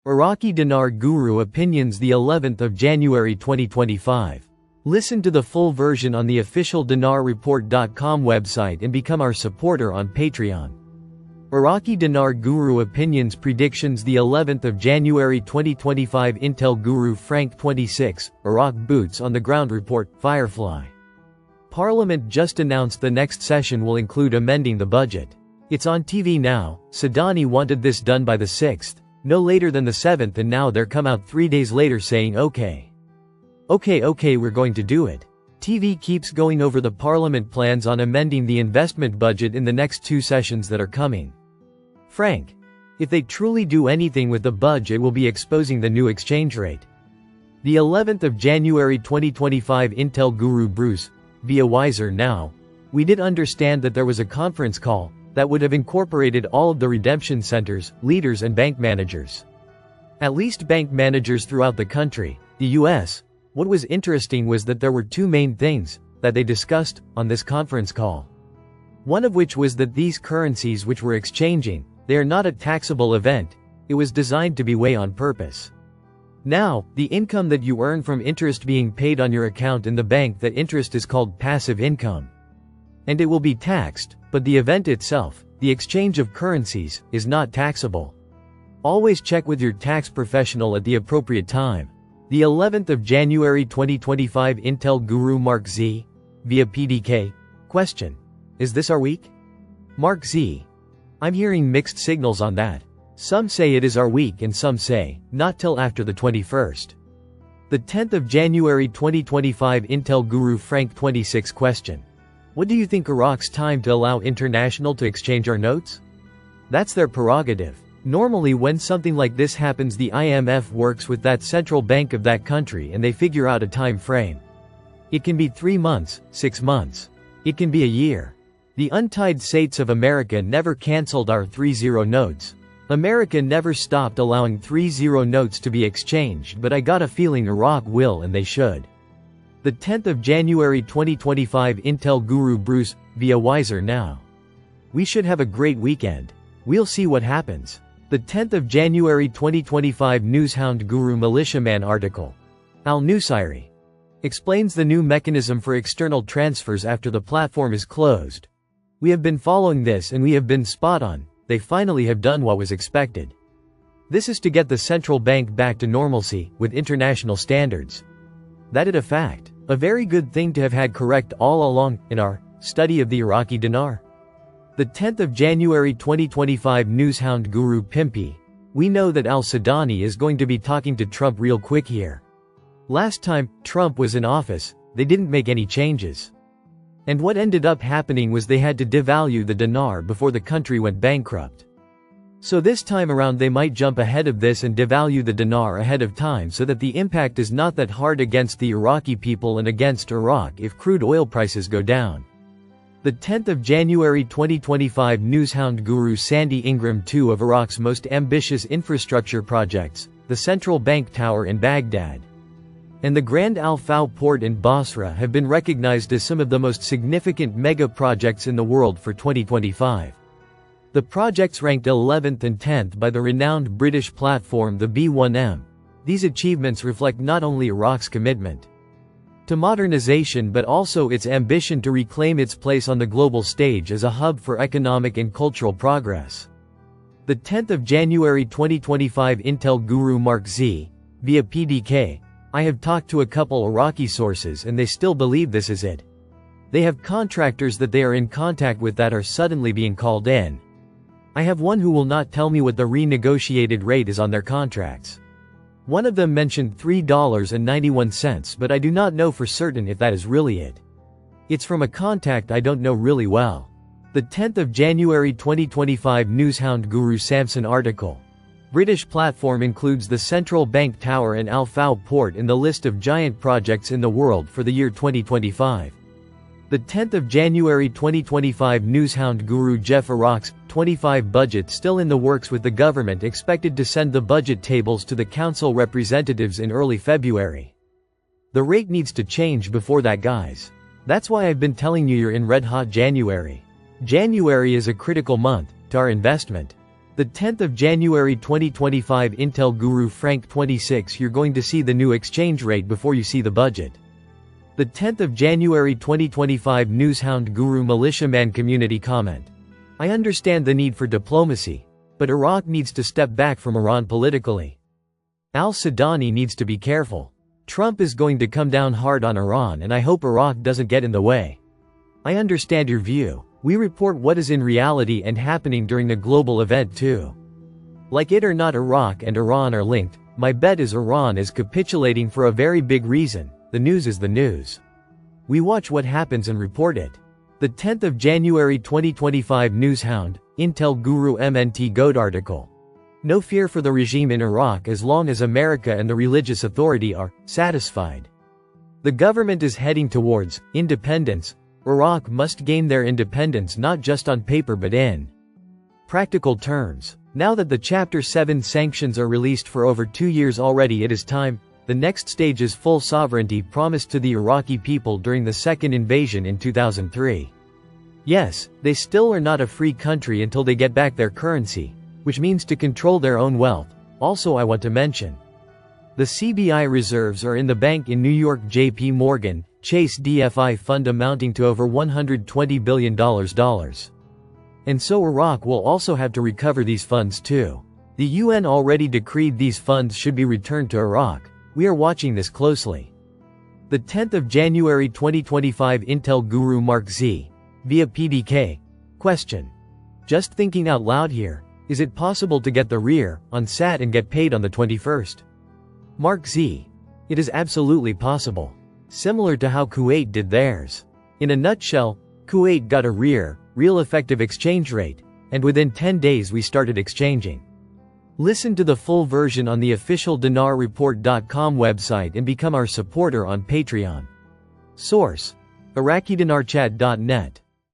Iraqi Dinar Guru Opinions, the 11th of January 2025. Listen to the full version on the official dinarreport.com website and become our supporter on Patreon. Iraqi Dinar Guru Opinions Predictions, the 11th of January 2025. Intel Guru Frank 26, Iraq Boots on the Ground Report, Firefly. Parliament just announced the next session will include amending the budget. It's on TV now. Sadani wanted this done by the 6th, no later than the 7th, and now they're come out 3 days later saying okay, we're going to do it. TV keeps going over the parliament plans on amending the investment budget in the next 2 sessions that are coming. Frank, if they truly do anything with the budget, it will be exposing the new exchange rate. The 11th of January 2025. Intel Guru Bruce, via Wiser Now. We did understand that there was a conference call that would have incorporated all of the redemption centers, leaders and bank managers. At least bank managers throughout the country, the US. What was interesting was that there were 2 main things that they discussed on this conference call. One of which was that these currencies which were exchanging, they are not a taxable event. It was designed to be way on purpose. Now, the income that you earn from interest being paid on your account in the bank, that interest is called passive income. And it will be taxed, but the event itself, the exchange of currencies, is not taxable. Always check with your tax professional at the appropriate time. The 11th of January 2025. Intel Guru Mark Z, via PDK. Question: is this our week? Mark Z. I'm hearing mixed signals on that. Some say it is our week and some say, not till after the 21st. The 10th of January 2025. Intel Guru Frank 26. Question: what do you think Iraq's time to allow international to exchange our notes? That's their prerogative. Normally when something like this happens, the IMF works with that central bank of that country and they figure out a time frame. It can be 3 months, 6 months. It can be a year. The United States of America never cancelled our 3-0 notes. America never stopped allowing 3-0 notes to be exchanged, but I got a feeling Iraq will, and they should. The 10th of January 2025. Intel Guru Bruce, via Wiser Now. We should have a great weekend. We'll see what happens. The 10th of January 2025. Newshound Guru Militiaman article. Al-Nusayri explains the new mechanism for external transfers after the platform is closed. We have been following this and we have been spot on. They finally have done what was expected. This is to get the central bank back to normalcy with international standards. That is a fact. A very good thing to have had correct all along in our study of the Iraqi dinar. The 10th of January 2025. Newshound Guru Pimpy. We know that Al-Sadani is going to be talking to Trump real quick here. Last time Trump was in office, they didn't make any changes. And what ended up happening was they had to devalue the dinar before the country went bankrupt. So this time around they might jump ahead of this and devalue the dinar ahead of time so that the impact is not that hard against the Iraqi people and against Iraq if crude oil prices go down. The 10th of January 2025. Newshound Guru Sandy Ingram. 2 of Iraq's most ambitious infrastructure projects, the Central Bank Tower in Baghdad and the Grand Al-Faw port in Basra, have been recognized as some of the most significant mega projects in the world for 2025. The projects ranked 11th and 10th by the renowned British platform the B1M. These achievements reflect not only Iraq's commitment to modernization but also its ambition to reclaim its place on the global stage as a hub for economic and cultural progress. The 10th of January 2025. Intel Guru Mark Z, via PDK. I have talked to a couple Iraqi sources and they still believe this is it. They have contractors that they are in contact with that are suddenly being called in. I have one who will not tell me what the renegotiated rate is on their contracts. One of them mentioned $3.91, but I do not know for certain if that is really it. It's from a contact I don't know really well. The 10th of January 2025. Newshound Guru Samson article. British platform includes the Central Bank Tower and Al-Faw port in the list of giant projects in the world for the year 2025. The 10th of January 2025. Newshound Guru Jeff. Iraq's 25 budget still in the works, with the government expected to send the budget tables to the council representatives in early February. The rate needs to change before that, guys. That's why I've been telling you you're in red hot January. January is a critical month to our investment. The 10th of January 2025 Intel Guru Frank 26. You're going to see the new exchange rate before you see the budget. The 10th of January 2025 Newshound Guru Militiaman Community Comment. I understand the need for diplomacy, but Iraq needs to step back from Iran politically. Al-Sudani needs to be careful. Trump is going to come down hard on Iran and I hope Iraq doesn't get in the way. I understand your view. We report what is in reality and happening during the global event too. Like it or not, Iraq and Iran are linked. My bet is Iran is capitulating for a very big reason. The news is the news. We watch what happens and report it. The 10th of January 2025 Newshound, Intel Guru MNT Goat article. No fear for the regime in Iraq as long as America and the religious authority are satisfied. The government is heading towards independence. Iraq must gain their independence not just on paper but in practical terms. Now that the Chapter 7 sanctions are released for over 2 years already, it is time. The next stage is full sovereignty promised to the Iraqi people during the second invasion in 2003. Yes, they still are not a free country until they get back their currency, which means to control their own wealth. Also, I want to mention the CBI reserves are in the bank in New York. JP Morgan Chase DFI fund amounting to over $120 billion. And so Iraq will also have to recover these funds too. The UN already decreed these funds should be returned to Iraq. We are watching this closely. The 10th of January 2025 Intel Guru Mark Z. Via PDK. Question. Just thinking out loud here, is it possible to get the rear on SAT and get paid on the 21st? Mark Z. It is absolutely possible. Similar to how Kuwait did theirs. In a nutshell, Kuwait got a real effective exchange rate, and within 10 days we started exchanging. Listen to the full version on the official dinarreport.com website and become our supporter on Patreon. Source: IraqiDinarChat.net